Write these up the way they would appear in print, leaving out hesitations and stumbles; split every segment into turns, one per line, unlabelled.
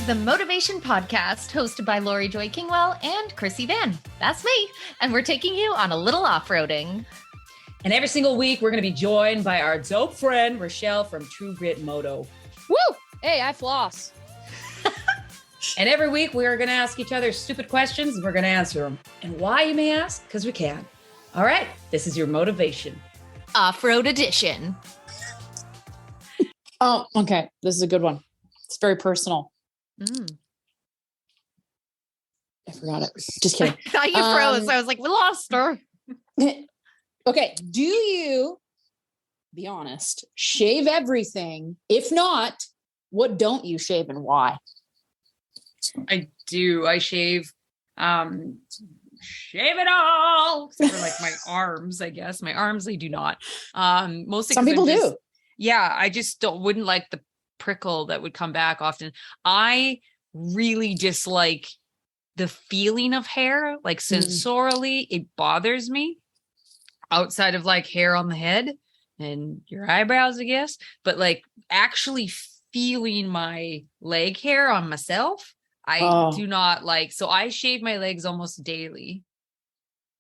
is the Motovation Podcast, hosted by Laurie Joy Kingwell and Krissy Vann. That's me. And we're taking you on a little off-roading.
And every single week, we're going to be joined by our dope friend, Richelle from True Grit Moto.
Woo! Hey, I floss.
And every week, we are going to ask each other stupid questions, and we're going to answer them. And why, you may ask? Because we can. All right, this is your Motovation
Off-road edition.
Oh, okay. This is a good one. It's very personal. I forgot it. Just kidding.
I thought you froze. I was like, we lost her.
Okay. Do you, be honest, shave everything? If not, what don't you shave and why?
I do. I shave it all. Except for like my arms, I guess. My arms, I do not. Mostly
some people do.
Yeah, I just wouldn't like the prickle that would come back often. I really dislike the feeling of hair, like sensorily, it bothers me outside of like hair on the head and your eyebrows, I guess. But like actually feeling my leg hair on myself, I do not like. So I shave my legs almost daily.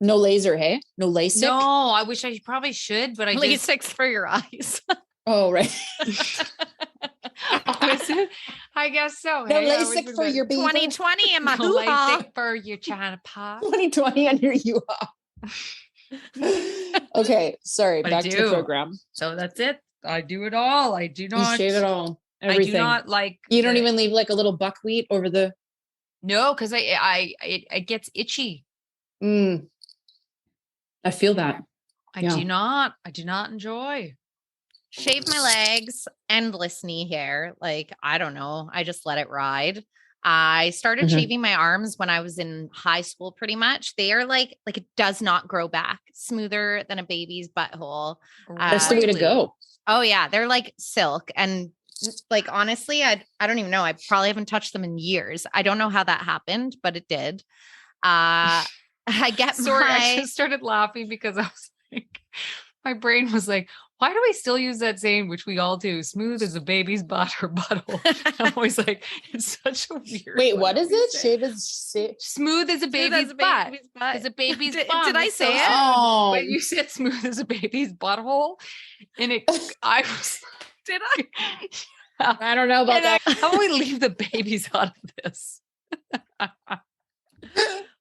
No laser, hey? No LASIK?
No, I wish I probably should, but I
LASIK's for your eyes.
Oh, right.
I guess so.
No LASIK for your beaver.
2020 in my
No
hoo-ha.
LASIK for your China pot.
2020 on your U-Haul. Okay, sorry.
But
back to the program.
So that's it. I do it all. I do not
You shave it all. Everything.
I do not like.
You don't even leave like a little buckwheat over the.
No, because it gets itchy.
I feel that.
I do not enjoy.
Shave my legs, endless knee hair. Like, I don't know. I just let it ride. I started shaving my arms when I was in high school, pretty much. They are like it does not grow back. Smoother than a baby's butthole.
That's the way to go.
Oh yeah. They're like silk. And like, honestly, I don't even know. I probably haven't touched them in years. I don't know how that happened, but it did. I
just started laughing because I was like, my brain was like, why do we still use that saying, which we all do, smooth as a baby's butt or butthole? I'm always like, it's such a weird.
Wait, what is it? Shave is
smooth as a baby's butt. As a baby's butt.
Did I say it?
Oh,
But you said smooth as a baby's butthole, and I was. Did I?
I don't know about that.
How do we leave the babies out of this?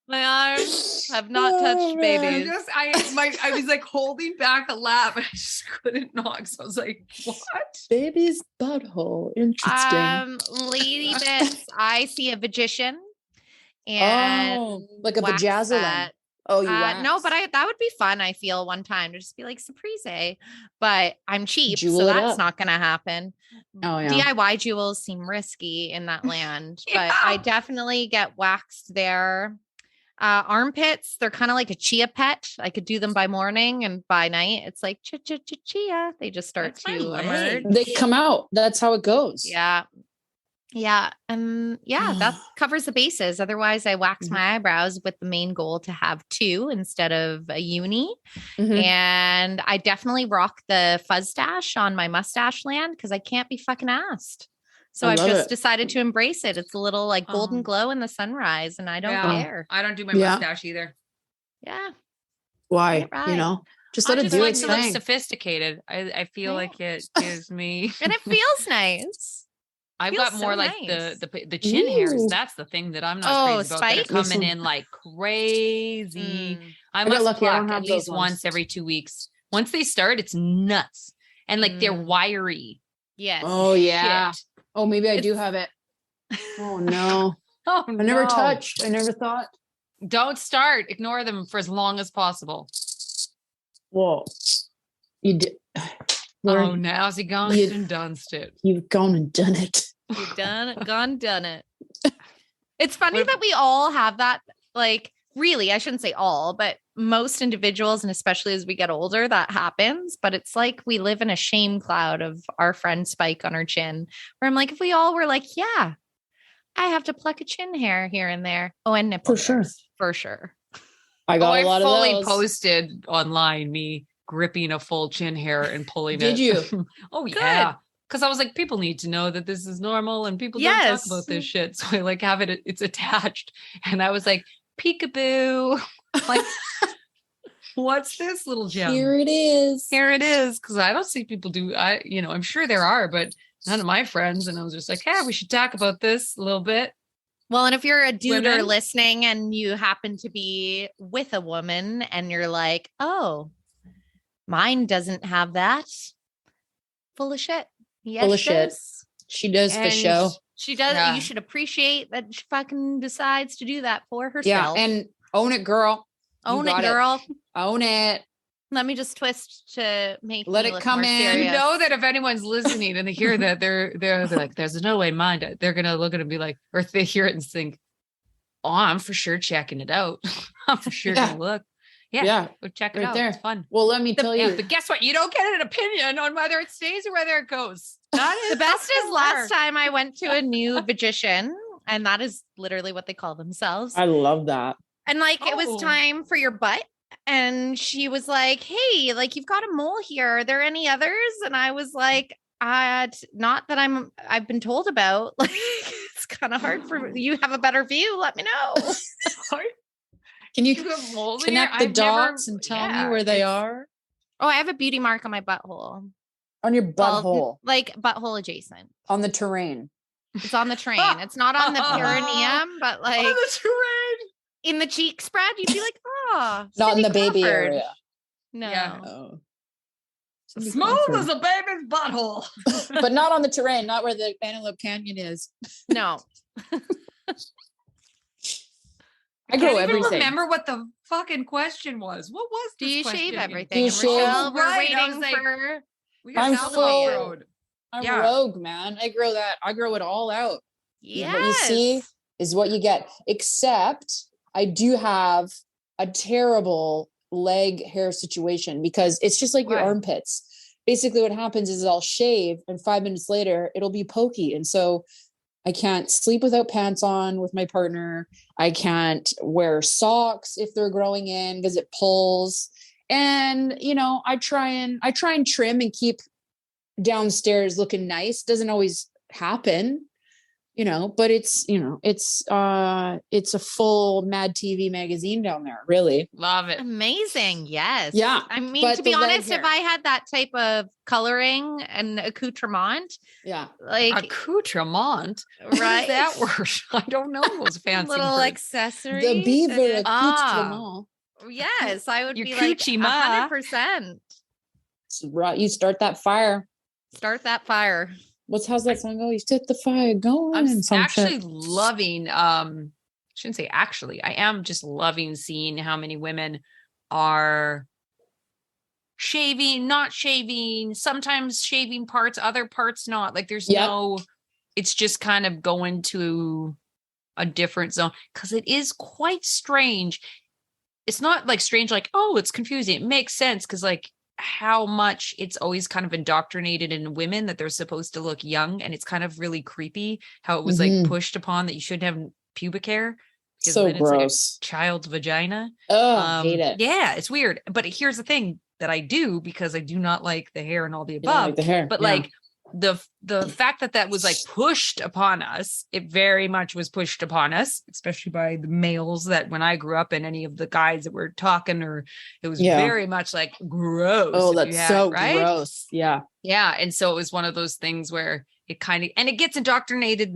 My arms have not touched babies.
I was like holding back a laugh and I just couldn't knock. So I was like, what?
Baby's butthole. Interesting.
Lady bits. I see a magician and
like a vajazzling. Oh, you
no, but that would be fun. I feel one time to just be like surprise, but I'm cheap, so that's not going to happen.
Oh yeah.
DIY jewels seem risky in that land, but I definitely get waxed there. Armpits, they're kind of like a chia pet. I could do them by morning, and by night it's like chia. They just start to emerge.
They come out. That's how it goes.
Yeah. That covers the bases. Otherwise, I wax my eyebrows with the main goal to have two instead of a uni. And I definitely rock the fuzz stash on my mustache land because I can't be fucking asked. So I've just decided to embrace it. It's a little like golden glow in the sunrise, and I don't care.
I don't do my mustache either.
Yeah.
Why? Right. Just let it do its thing.
Look sophisticated. I feel like it gives me,
and it feels nice.
I've got more like the chin hairs. That's the thing that I'm not crazy about. That are coming in like crazy. I must pluck at least once every 2 weeks. Once they start, it's nuts, and like they're wiry.
Yes.
Oh yeah. Shit. Oh, maybe I do have it. Oh no. I never touched. I never thought.
Don't start. Ignore them for as long as possible.
Whoa. You did.
Oh, now's he gone and done it.
You've gone and done it.
You've done it. It's funny that we all have that, like, really, I shouldn't say all, but most individuals, and especially as we get older, that happens. But it's like we live in a shame cloud of our friend Spike on our chin, where I'm like, if we all were like, yeah, I have to pluck a chin hair here and there. Oh, and nipple hairs, for sure.
I got a lot of those.
I fully posted online me gripping a full chin hair and pulling it.
Did you?
Oh, yeah. Because I was like, people need to know that this is normal and people don't talk about this shit. So I like have it's attached. And I was like, peekaboo. Like, what's this little gem?
Here it is.
Here it is. Because I don't see people do, I'm sure there are, but none of my friends. And I was just like, hey, we should talk about this a little bit.
Well, and if you're a dude or
Women?
listening and you happen to be with a woman and you're like, oh, mine doesn't have that. Full of shit. Yes,
Full of
she
shit.
does.
She does for
And
show.
She does.
Yeah.
You should appreciate that she fucking decides to do that for
Yeah.
herself.
And own it, girl. You
Own it,
got
girl.
Own it.
Let me just twist to make
Let
me
it
look
come
more
in.
serious.
You know that if anyone's listening and they hear that, they're like, there's no way mine. They're gonna look at it and be like, or if they hear it and think, oh, I'm for sure checking it out. I'm for sure gonna look. Yeah, go check it
right
out.
there.
It's fun.
Well, let me tell
Yeah,
you.
but guess what? You don't get an opinion on whether it stays or whether it goes. That is
The best is
fucking
last
hard.
time I went to a new magician, and that is literally what they call themselves.
I love that.
And like it was
Oh.
time for your butt. And she was like, hey, like you've got a mole here. Are there any others? And I was like, not that I've been told about. Like it's kind of hard for you have a better view. Let me know.
Can you
You have moles in
connect
here?
the dots and tell me where they are?
Oh, I have a beauty mark on my butthole.
On your
Well,
butthole.
like butthole adjacent.
On the terrain.
It's on the train. It's not on the perineum, but like
on the terrain.
in the cheek spread, you'd be like, oh,
Not in
Cindy
the baby
Crawford.
area.
No.
Yeah.
Oh.
Smooth as a baby's butthole.
But not on the terrain, not where the Antelope Canyon is.
No.
I grow
can't even
everything.
remember what the fucking question was. What was
Do
this
you
question
shave
again?
everything?
Do you
And
shave?
Richelle,
Oh,
we're
right. I
waiting
was like,
for
We
I'm
got
full-
road.
I'm
Yeah.
rogue, man. I grow that. I grow it all out.
yes.
What you see is what you get. Except I do have a terrible leg hair situation because it's just like your
Why?
armpits. Basically, what happens is I'll shave and 5 minutes later it'll be pokey. And so I can't sleep without pants on with my partner. I can't wear socks if they're growing in because it pulls. And I try and trim and keep downstairs looking nice. Doesn't always happen, but it's a full Mad TV magazine down there, really.
Love it.
Amazing. Yes.
Yeah,
I mean,
but
to be
the leg
honest, if
hair.
I had that type of coloring and accoutrement,
Yeah.
like
Accoutrement. What is
right,
that word? I don't know those fancy
little
words.
accessory.
The beaver
Ah.
accoutrement.
Yes, I would
Your
be like
coochie ma.
100%.
Right, you start that fire.
Start that fire.
How's that song go? You set the fire going.
I'm
and some
actually
shit.
loving, shouldn't say actually, I am just loving seeing how many women are shaving, not shaving, sometimes shaving parts, other parts not. Like there's
Yep.
it's just kind of going to a different zone because it is quite strange. It's not like strange, like, oh, it's confusing. It makes sense because like how much it's always kind of indoctrinated in women that they're supposed to look young. And it's kind of really creepy how it was like
Mhm.
pushed upon that you shouldn't have pubic hair. Because
So
then it's like a
gross.
child's vagina.
Oh, I hate it.
Yeah, it's weird. But here's the thing that I do because I do not like the hair and all the
You don't
above.
like the hair.
But
Yeah.
like the fact that was like pushed upon us, it very much was pushed upon us, especially by the males that when I grew up and any of the guys that were talking, or it was
Yeah.
very much like gross.
Oh,
if you
that's
had-
so
right?
gross. Yeah.
Yeah. And so it was one of those things where it kind of, and it gets indoctrinated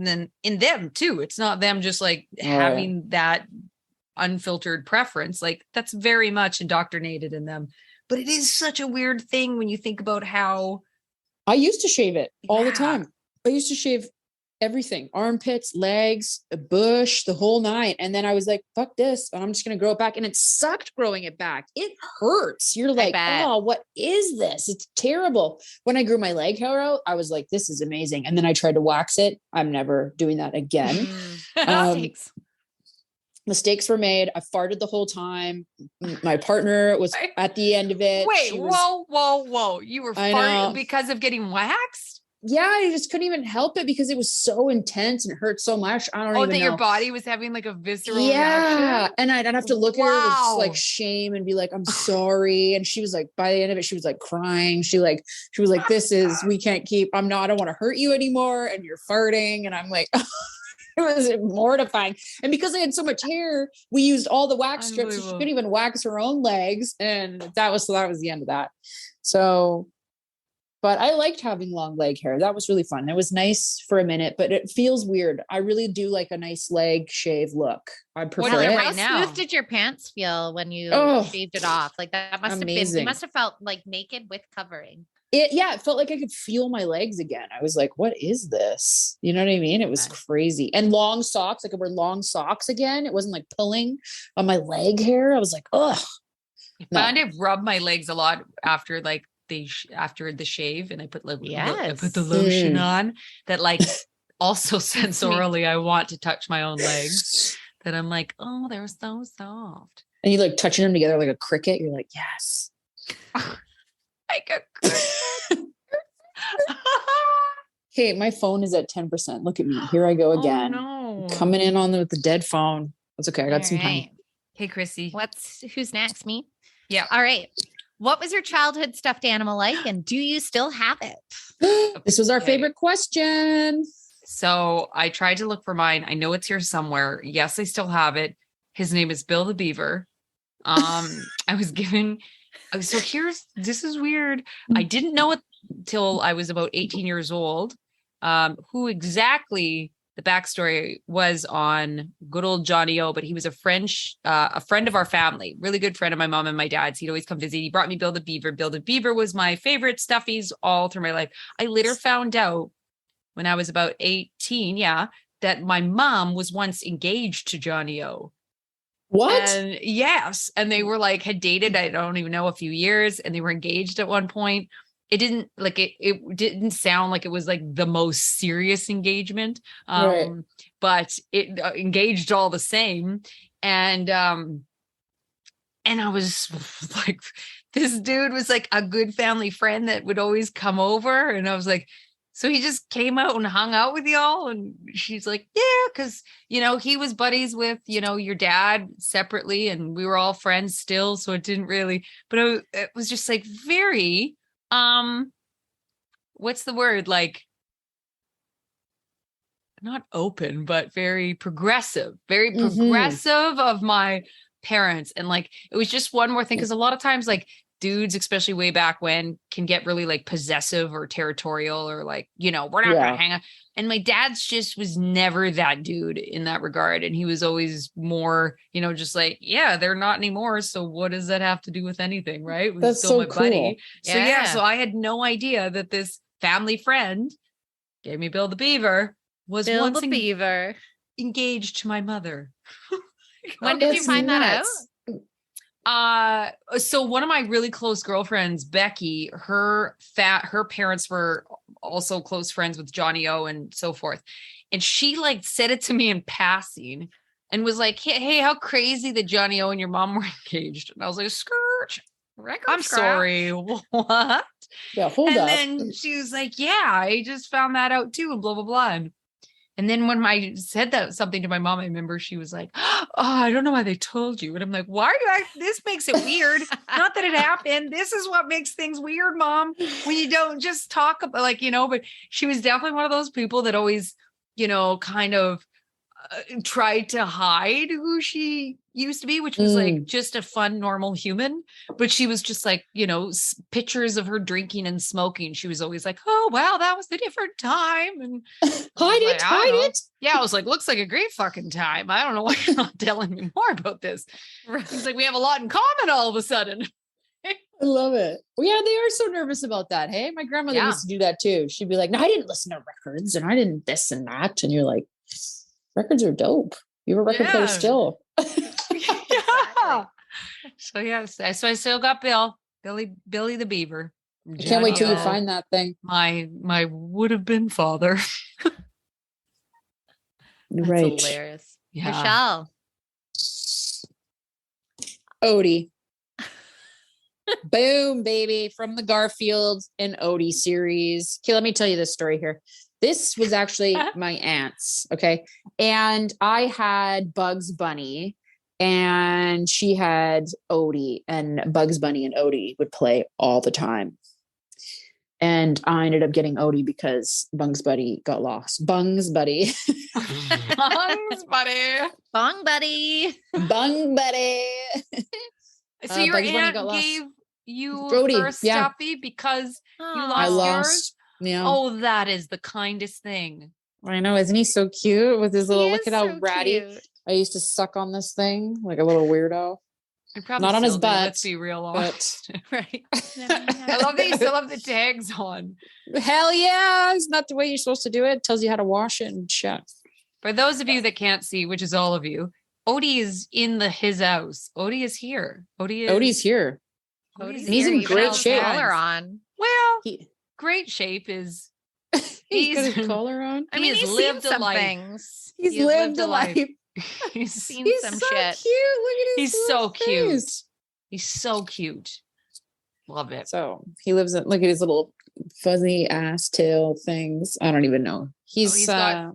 in them too. It's not them just like having that unfiltered preference. Like that's very much indoctrinated in them. But it is such a weird thing when you think about how
I used to shave it all the
Yeah.
time. I used to shave everything, armpits, legs, a bush, the whole nine. And then I was like, fuck this. And I'm just going to grow it back. And it sucked growing it back. It hurts. You're like,
bet.
oh, what is this? It's terrible. When I grew my leg hair out, I was like, this is amazing. And then I tried to wax it. I'm never doing that again.
Mistakes.
Mistakes were made. I farted the whole time. My partner was at the end of it.
wait,
She was-
whoa. You were
I
farting
know.
because of getting waxed?
I just couldn't even help it because it was so intense and it hurt so much. I don't even know.
That your body was having like a visceral
yeah.
reaction?
And I'd have to look at her with
Wow.
like shame and be like, I'm sorry. And she was like, by the end of it, she was like crying. She was like, we can't keep, I don't want to hurt you anymore. And you're farting. And I'm like, it was mortifying. And because I had so much hair, we used all the wax strips. So she couldn't even wax her own legs. And that was the end of that. So, but I liked having long leg hair. That was really fun. It was nice for a minute, but it feels weird. I really do like a nice leg shave look. I prefer it.
How smooth did your pants feel when you shaved it off? Like that must have been, you must have felt like naked with covering.
It felt like I could feel my legs again. I was like, what is this? You know what I mean? It was crazy. And long socks, I could wear long socks again. It wasn't like pulling on my leg hair. I was like, ugh.
I find I rub my legs a lot after like after the shave, and I put like I put the lotion on that like also sensorily I want to touch my own legs, that I'm like, oh, they're so soft.
And you like touching them together like a cricket. You're like, yes.
Like a cricket.
Hey, my phone is at 10%. Look at me. Here I go again.
Oh, no.
Coming in on with the dead phone. That's okay. I got some time.
Hey, Krissy.
Who's next? Me?
Yeah.
All right. What was your childhood stuffed animal like, and do you still have it?
This was our favorite question.
So I tried to look for mine. I know it's here somewhere. Yes, I still have it. His name is Bill the Beaver. I was given. So this is weird. I didn't know it till I was about 18 years old. Who exactly the backstory was on good old Johnny O, but he was a friend of our family, really good friend of my mom and my dad's. He'd always come visit. He brought me Bill the Beaver. Bill the Beaver was my favorite stuffies all through my life. I later found out when I was about 18, that my mom was once engaged to Johnny O.
What?
And yes. And they were like, had dated, I don't even know, a few years, and they were engaged at one point. It didn't like it didn't sound like it was like the most serious engagement.
Right.
But it engaged all the same. And I was like, this dude was like a good family friend that would always come over. And I was like, so he just came out and hung out with y'all? And she's like, yeah, because, he was buddies with, your dad separately, and we were all friends still. So it didn't really, but it was just like very, what's the word? Like, not open, but very progressive of my parents. And like, it was just one more thing. Cause a lot of times like dudes, especially way back when, can get really like possessive or territorial, or like, we're not going to hang out. And my dad's just was never that dude in that regard. And he was always more, just like, yeah, they're not anymore. So what does that have to do with anything? Right.
That's still so my cool. Buddy.
So so I had no idea that this family friend gave me Bill the Beaver was
Bill the Beaver
engaged to my mother.
When did you find that out?
So one of my really close girlfriends, Becky, her parents were also close friends with Johnny O and so forth. And she like said it to me in passing and was like, hey, how crazy that Johnny O and your mom were engaged. And I was like, skirt. I'm sorry. What?
Yeah, hold up.
And then she was like, yeah, I just found that out too, and blah, blah, blah. And then when I said something to my mom, I remember she was like, oh, I don't know why they told you. And I'm like, why are you this makes it weird. Not that it happened. This is what makes things weird, Mom, when you don't just talk about like, but she was definitely one of those people that always, kind of tried to hide who she used to be, which was like just a fun, normal human. But she was just like, pictures of her drinking and smoking. She was always like, oh, wow, that was a different time. And
hide it.
Yeah, I was like, looks like a great fucking time. I don't know why you're not telling me more about this. It's like we have a lot in common all of a sudden.
I love it. Well, yeah, they are so nervous about that. Hey, my grandmother used to do that too. She'd be like, no, I didn't listen to records and I didn't this and that. And you're like, records are dope. You're a record player still.
Yeah. So so I still got Billy the Beaver.
I can't wait till you find that thing.
My would have been father.
That's
right.
Hilarious.
Yeah.
Richelle.
Odie. Boom, baby, from the Garfield and Odie series. Okay, let me tell you this story here. This was actually my aunt's, okay? And I had Bugs Bunny and she had Odie, and Bugs Bunny and Odie would play all the time. And I ended up getting Odie because Bugs Buddy got lost. Bungs Buddy.
Bungs, buddy.
Bong buddy.
Bung Buddy.
So your
Bugs Bunny
aunt
got lost.
gave you
Odie,
her
yeah.
stuffy because you
I
lost yours?
lost. Yeah.
Oh, that is the kindest thing.
I know. Isn't he so cute with his little,
He
look
is
at how
so
ratty.
cute.
I used to suck on this thing like a little weirdo.
I probably
Not on his
still do,
butt,
let's be real honest.
Right.
I love that you still have the tags on.
Hell yeah. It's not the way you're supposed to do it. It tells you how to wash it and shit.
For those of you that can't see, which is all of you, Odie is in his house. Odie is here.
Odie's here.
Odie's
And he's
here,
in
even
great
has
shape.
collar on.
Well,
He,
great shape is
he's got
He's-
his collar on.
I
He
mean,
has
he's
lived
seen
a
some
life.
things.
He's
He has
lived a
life.
life.
he's,
Seen
He's
some
so
shit.
cute. Look at his
He's
little
so cute.
face.
he's so cute. Love it.
So he lives in, look at his little fuzzy ass tail things. I don't even know.
He's got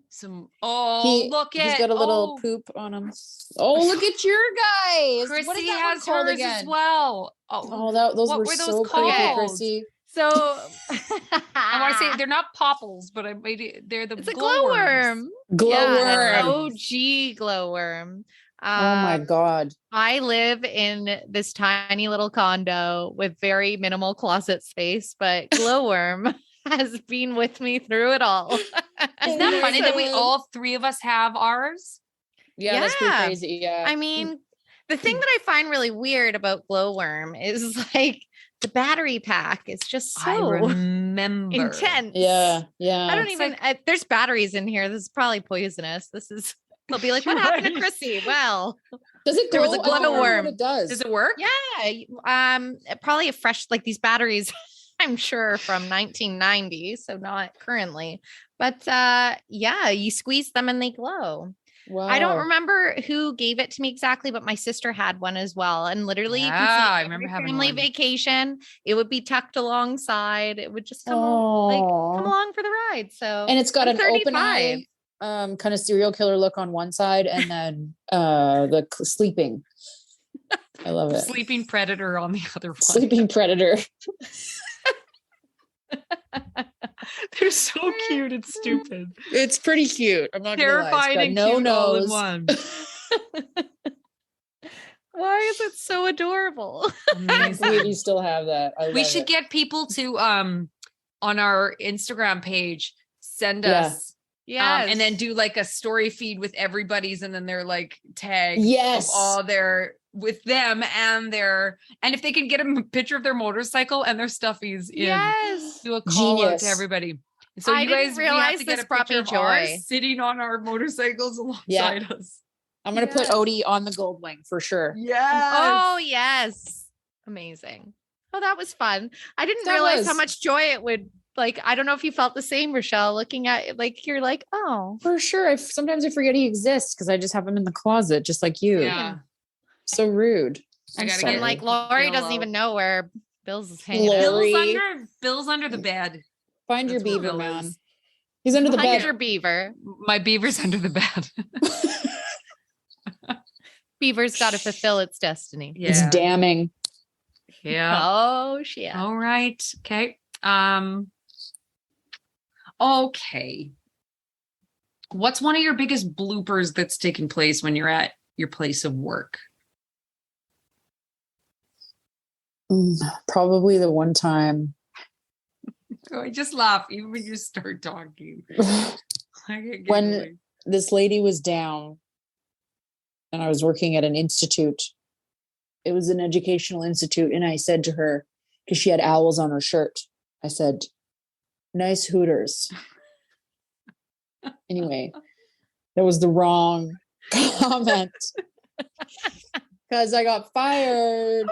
Some look at
he's got a little
oh,
poop on him. Oh, look at your guys. What is
Krissy
that one
has
called
hers
again?
as well.
Oh, those
What
were
were those
so creepy,
called?
Krissy.
So
I want to say they're not popples, but I made it. They're the
it's a
glowworms.
glowworm.
Glowworm.
OG glowworm.
Oh my God.
I live in this tiny little condo with very minimal closet space, but glowworm has been with me through it all.
Isn't
Oh
that
my
funny that we
God.
all three of us have ours?
Yeah, that's pretty
Yeah.
crazy. Yeah.
I mean, the thing that I find really weird about glowworm is like the battery pack is just
I
so
remember.
intense.
yeah. Yeah.
I don't
It's
even, there's batteries in here. This is probably poisonous. They'll be like, what happened to Krissy? Well,
Does it
there
glow?
was a
I don't know
glowworm.
what it does.
Does it work?
yeah. Probably a fresh, like these batteries, I'm sure from 1990. So not currently, but yeah, you squeeze them and they glow.
Wow.
I don't remember who gave it to me exactly, but my sister had one as well. And literally, you can
Yeah,
see
I
every
remember having
family
one.
vacation. It would be tucked alongside. It would just come come
Aw.
along for the ride. So
And it's got
I'm
an open
35.
eye, kind of serial killer look on one side, and then sleeping. I love it.
Sleeping predator on the other one.
Sleeping predator.
They're so cute. It's stupid.
It's pretty cute. I'm not
Terrifying and
no
cute all in
nose.
one.
Why is it so adorable?
We still have that. I
We
love
should
it.
get people to on our Instagram page send
Yeah.
us
Yeah.
and then do like a story feed with everybody's and then their like tag
Yes.
of all their with them and if they can get a picture of their motorcycle and their stuffies in,
yes.
do a call out
Genius.
to everybody. So
I
you
didn't
guys we have
realize
to get
this
a
brought
picture
me
of ours
joy.
sitting on our motorcycles alongside us.
I'm gonna put
Yes.
Odie on the gold wing for sure.
Oh, yes. Amazing. Oh, that was fun. I didn't
That
realize how
was.
much joy it would like. I don't know if you felt the same, Richelle, looking at it. Like, you're like, oh,
For sure. Sometimes I forget he exists because I just have him in the closet, just like you.
Yeah.
So rude.
I
I'm
gotta
sorry.
and like Laurie
Bill
doesn't
out.
even know where Bill's is hanging out.
Laurie.
Bill's under the bed.
Find your
That's where
beaver,
Bill
man.
is.
He's under the
Behind
bed.
your beaver.
My beaver's under the bed.
Beaver's got to fulfill its destiny.
It's damning.
Yeah.
Oh, shit.
All right. Okay. Okay. What's one of your biggest bloopers that's taken place when you're at your place of work?
Probably the one time.
Oh, I just laugh even when you start talking. I get
When-
giggling.
This lady was down and I was working at an institute. It was an educational institute. And I said to her, because she had owls on her shirt, I said, nice Hooters. Anyway, that was the wrong comment because I got fired.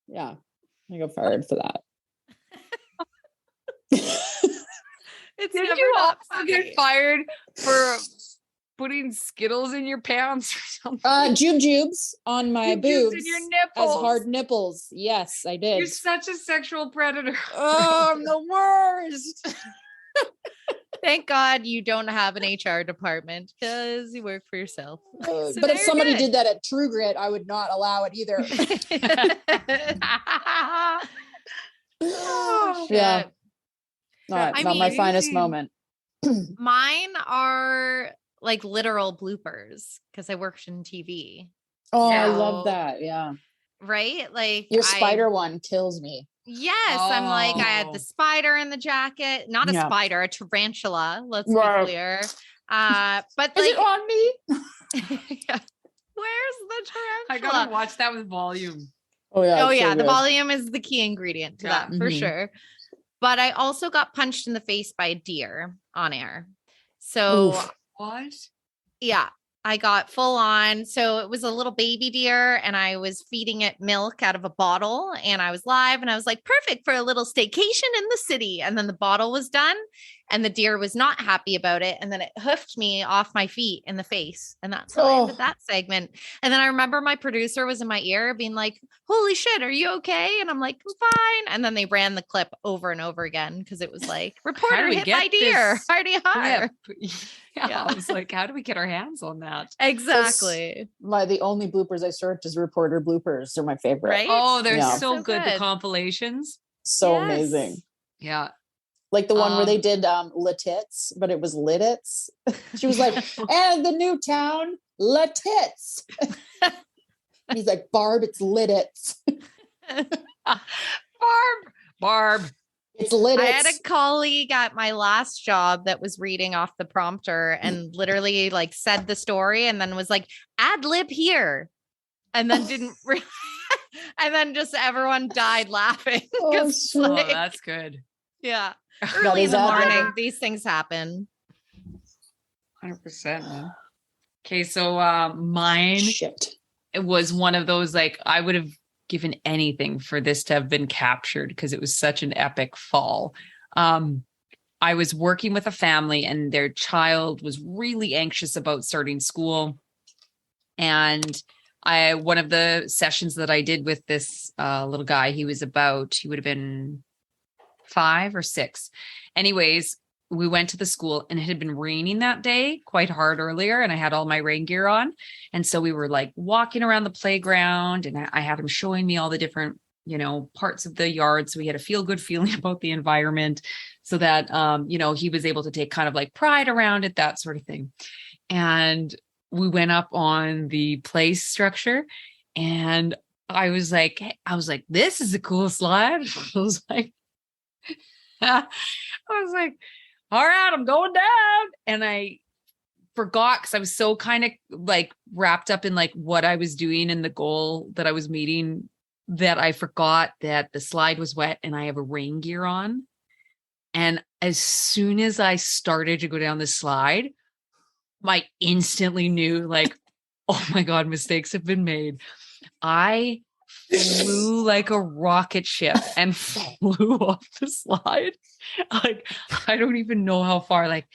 Yeah, I got fired for that.
It's
Did
never
you
not
also
funny.
get fired for putting Skittles in your pants or something?
Jubes on my boobs
in your
as
nipples.
hard nipples. Yes, I did.
You're such a sexual predator.
Oh, I'm the worst.
Thank God you don't have an HR department because you work for yourself. So
But if somebody
good.
did that at True Grit, I would not allow it either.
Oh,
Yeah.
shit.
Not
I
my
mean,
finest moment.
Mine are like literal bloopers because I worked in TV.
Oh, I
So-
love that. Yeah.
Right? Like
Your spider one kills me.
Yes, I'm like, I had
Oh.
the spider in the jacket, not a
Yeah.
spider, a tarantula. Let's be
Right.
clear. But
Is it
like,
on me?
yeah. Where's the tarantula?
I gotta watch that with volume.
Oh yeah.
Oh
it's so
yeah, the
good.
volume is the key ingredient to
Yeah.
that for
Mhm.
sure. But I also got punched in the face by a deer on air. So
Oof.
What?
yeah, I got full on. So it was a little baby deer and I was feeding it milk out of a bottle and I was live and I was like, perfect for a little staycation in the city. And then the bottle was done and the deer was not happy about it. And then it hoofed me off my feet in the face. And that's how I ended that segment. And then I remember my producer was in my ear being like, holy shit, are you okay? And I'm like, fine. And then they ran the clip over and over again because it was like, reporter
we
hit
get
by deer,
this
party hard.
Yeah,
Yeah.
I was like, how do we get our hands on that?
Exactly.
The only bloopers I searched is reporter bloopers. They're my favorite.
Right?
Oh, they're
Yeah.
so
So
good. The
good.
compilations.
So
Yes.
amazing.
Yeah.
Like the one where they did Latits, but it was Litits. She was like, and the new town, Latits. He's like, Barb, it's Litits.
Barb.
It's Litits.
I had a colleague at my last job that was reading off the prompter and literally like said the story and then was like, ad lib here. And then didn't and then just everyone died laughing.
Oh,
'Cause,
shit.
Oh,
like,
that's good.
yeah.
That
Early in
is
the
ad lib.
morning, these things happen.
100%, man. Okay, so mine
Shit.
it was one of those, like, I would have given anything for this to have been captured because it was such an epic fall. I was working with a family and their child was really anxious about starting school. And one of the sessions that I did with this little guy, he would have been 5 or 6. Anyways, we went to the school and it had been raining that day quite hard earlier and I had all my rain gear on. And so we were like walking around the playground and I had him showing me all the different, parts of the yard. So we had a feel good feeling about the environment so that, he was able to take kind of like pride around it, that sort of thing. And we went up on the play structure and I was like, this is a cool slide. I was like, all right, I'm going down. And I forgot because I was so kind of like wrapped up in like what I was doing and the goal that I was meeting that I forgot that the slide was wet and I have a rain gear on. And as soon as I started to go down the slide, I instantly knew like, oh my God, mistakes have been made. I flew like a rocket ship and flew off the slide. Like, I don't even know how far, like,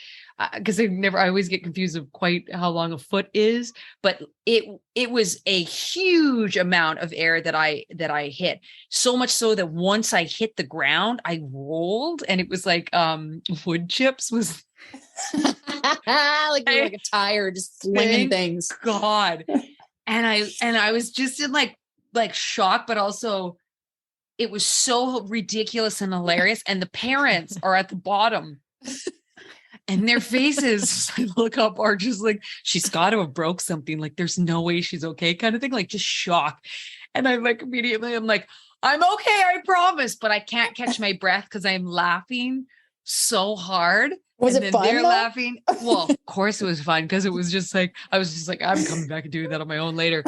because I always get confused of quite how long a foot is, but it was a huge amount of air that I hit. So much so that once I hit the ground, I rolled and it was like wood chips was
like a tire just flinging things.
God. And I was just in like shock, but also it was so ridiculous and hilarious. And the parents are at the bottom and their faces, I look up, are just like, she's got to have broke something. Like, there's no way she's okay, kind of thing, like just shock. And I'm like, immediately, I'm like, I'm okay, I promise. But I can't catch my breath because I'm laughing so hard.
Was
and
it
then
fun?
They're
though?
laughing. Well, of course it was fun because it was just like, I was just like, I'm coming back and doing that on my own later.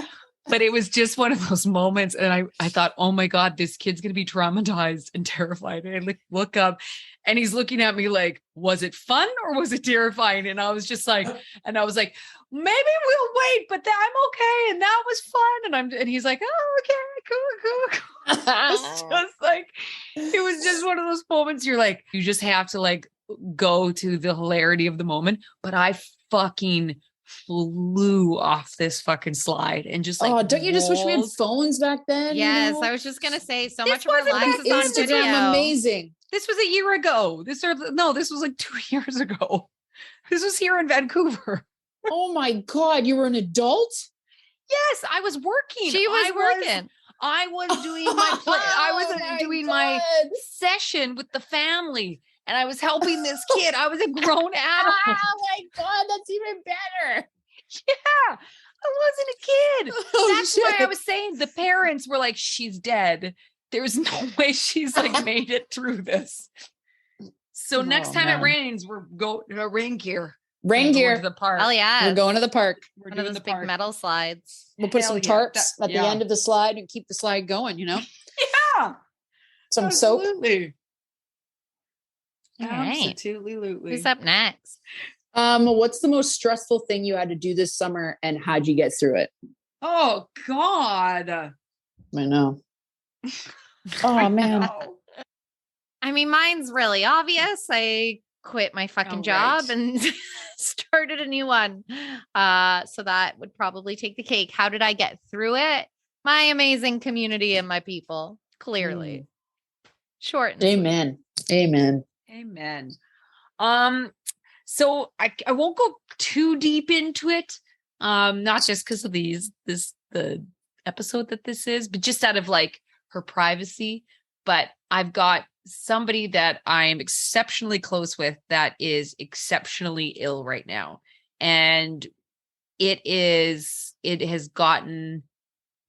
But it was just one of those moments. And I thought, oh my God, this kid's going to be traumatized and terrified. And I look up and he's looking at me like, was it fun or was it terrifying? And I was just like, maybe we'll wait, but I'm okay. And that was fun. And he's like, oh, okay, cool. It was just one of those moments. You're like, you just have to like go to the hilarity of the moment. But I fucking flew off this fucking slide and just like,
oh, don't you just wish we had
rolled.
phones back then?
Yes,
you know?
I was just gonna say so
This
much of our
wasn't
lives
back
is on
Instagram,
video.
amazing.
This was a year ago. This was like 2 years ago. This was here in Vancouver.
Oh my God, you were an adult?
Yes, I was working.
She was working.
I was doing my I was
Oh my
doing
God.
my session with the family, and I was helping this kid. I was a grown adult.
Oh my God, that's even better.
Yeah, I wasn't a kid.
Oh,
That's why I
shit.
was saying the parents were like, she's dead. There's no way she's like made it through this. So next
Oh,
time
man.
it rains, we're going to rain gear.
Rain
We're going
gear.
to the park.
Oh yeah.
We're going to the park.
We're
One of
doing
those
the
big
park.
metal slides.
We'll put
Hell
some
yeah.
tarps at the
Yeah.
end of the slide and keep the slide going, you know?
Yeah,
Some soap.
absolutely.
All right.
Absolutely.
Who's up next?
What's the most stressful thing you had to do this summer and how'd you get through it?
Oh God.
I know. Oh man.
Oh.
I mean, mine's really obvious. I quit my fucking
Oh,
job
right.
and started a new one. So that would probably take the cake. How did I get through it? My amazing community and my people, clearly. Short and sweet.
Amen. Amen.
Amen. So I won't go too deep into it. Not just because of the episode that this is, but just out of like her privacy. But I've got somebody that I'm exceptionally close with that is exceptionally ill right now. And it has gotten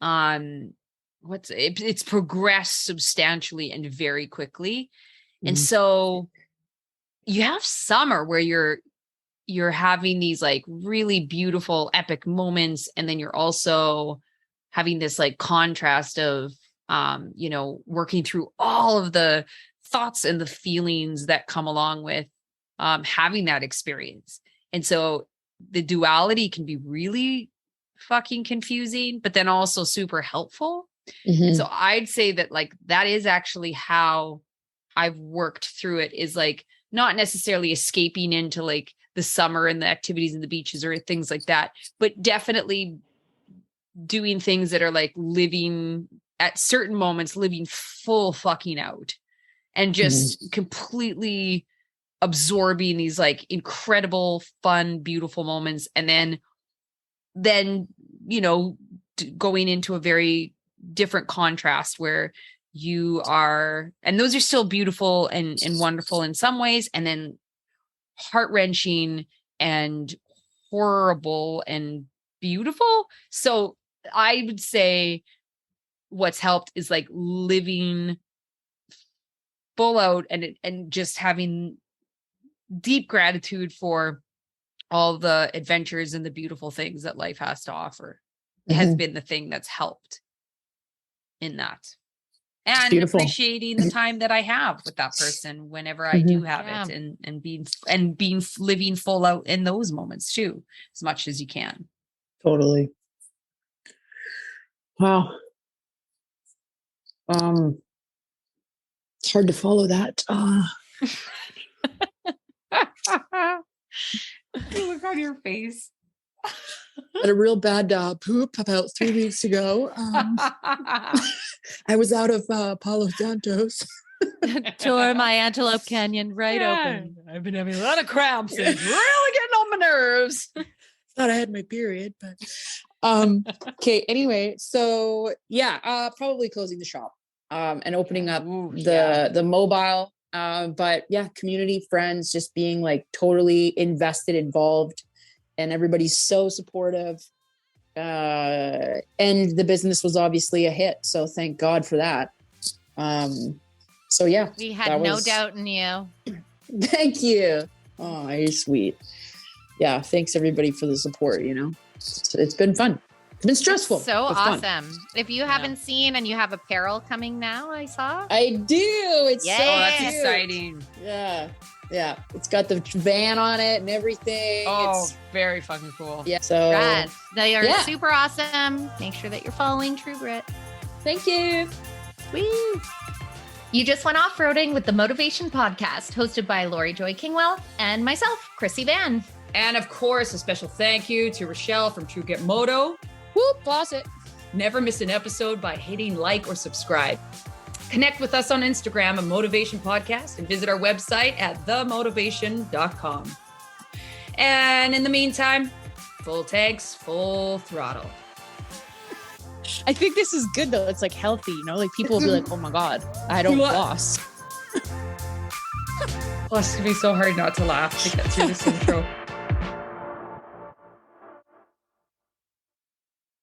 it's progressed substantially and very quickly. And so you have summer where you're having these like really beautiful epic moments, and then you're also having this like contrast of working through all of the thoughts and the feelings that come along with having that experience. And so the duality can be really fucking confusing, but then also super helpful. And so I'd say that like that is actually how I've worked through it, is like not necessarily escaping into like the summer and the activities and the beaches or things like that, but definitely doing things that are like living at certain moments, living full fucking out and just completely absorbing these like incredible, fun, beautiful moments. And then, going into a very different contrast where you are, and those are still beautiful and wonderful in some ways, and then heart-wrenching and horrible and beautiful. So I would say what's helped is like living full out and just having deep gratitude for all the adventures and the beautiful things that life has to offer. It has been the thing that's helped in that. And appreciating the time that I have with that person whenever I do have it, and living full out in those moments too, as much as you can.
Totally. Wow. It's hard to follow that.
Look on your face.
Had a real bad poop about 3 weeks ago. I was out of Palo Santos.
Tore my Antelope Canyon open.
I've been having a lot of cramps and it's really getting on my nerves.
Thought I had my period, but okay. Anyway, so yeah, probably closing the shop and opening up the mobile. But yeah, community, friends, just being like totally invested, involved, and everybody's so supportive. And the business was obviously a hit, so thank God for that. So yeah,
we had no doubt in you.
Thank you. Oh, you're sweet. Yeah, thanks everybody for the support. It's been fun. It's been stressful.
So
but
awesome.
fun.
If you haven't seen, and you have apparel coming now, I saw.
I do. It's so
that's
cute.
exciting.
Yeah. It's got the van on it and everything.
Oh,
It's,
very fucking cool.
yeah. So
Rad. They are super awesome. Make sure that you're following True Grit.
thank you.
Woo! You just went off-roading with the Motovation Podcast, hosted by Laurie Joy Kingwell and myself, Krissy Vann.
And of course, a special thank you to Richelle from True Get Moto.
Whoop, boss it.
Never miss an episode by hitting like or subscribe. Connect with us on Instagram at Motovation Podcast and visit our website at themotovation.com. And in the meantime, full tanks, full throttle.
I think this is good though. It's like healthy, you know, like people will be like, oh my God, I don't floss.
Plus, it's gonna be so hard not to laugh to get through this intro.